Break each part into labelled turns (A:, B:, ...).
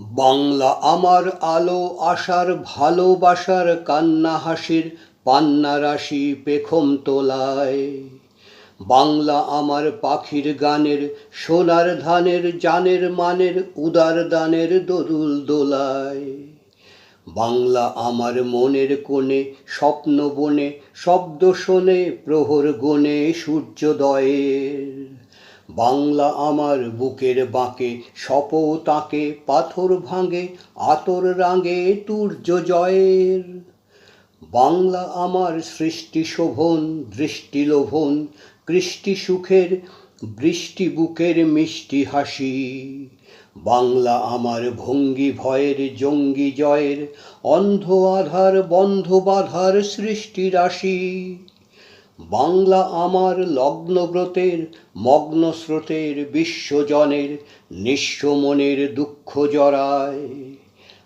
A: বাংলা আমার আলো আশার ভালোবাসার কান্না হাসির পান্না রাশি পেখম তোলায়। বাংলা আমার পাখির গানের সোনার ধানের জানের মানের উদার দানের দোদুল দোলায়। বাংলা আমার মনের কোণে স্বপ্ন বনে শব্দ শোনে প্রহর গণে সূর্যোদয়ের। বাংলা আমার বুকের বাঁকে শপথ আঁকে পাথর ভাঙে আতর রাঙে তুর্য জয়ের। বাংলা আমার সৃষ্টি শোভন দৃষ্টি লোভন কৃষ্টি সুখের বৃষ্টি বুকের মিষ্টি হাসি। বাংলা আমার ভঙ্গি ভয়ের জঙ্গি জয়ের অন্ধ আধার বন্ধ বাধার সৃষ্টি রাশি। বাংলা আমার লগ্নব্রতের মগ্ন স্রোতের বিশ্বজনের নিঃস্ব মনের দুঃখ জড়ায়।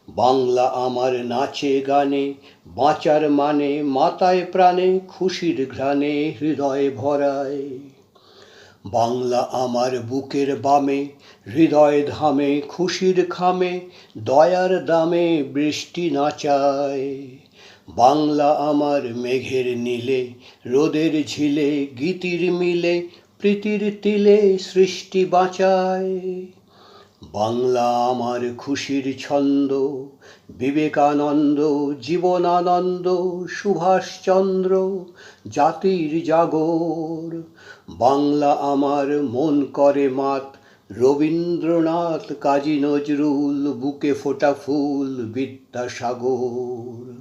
A: বাংলা আমার নাচে গানে বাঁচার মানে মাতায় প্রাণে খুশির ঘ্রাণে হৃদয় ভরায়। বাংলা আমার বুকের বামে হৃদয় ধামে খুশির খামে দয়ার দামে বৃষ্টি নাচায়। বাংলা আমার মেঘের নীলে রোদের ঝিলে গীতির মিলে প্রীতির তিলে সৃষ্টি বাঁচায়। বাংলা আমার খুশির ছন্দ বিবেকানন্দ জীবনানন্দ সুভাষচন্দ্র জাতির জাগর। বাংলা আমার মন করে মাত রবীন্দ্রনাথ কাজী নজরুল বুকে ফোটা ফুল বিদ্যাসাগর।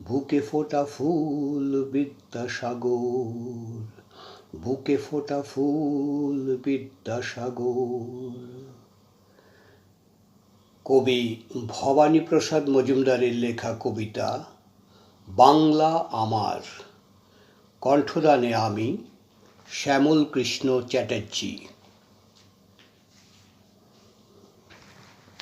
A: বুকে ফোটা ফুল বিদ্যাসাগর। বুকে ফোটা ফুল বিদ্যাসাগর। কবি ভবানীপ্রসাদ মজুমদারের লেখা কবিতা বাংলা আমার। কণ্ঠদানে আমি শ্যামল কৃষ্ণ চ্যাটার্জি।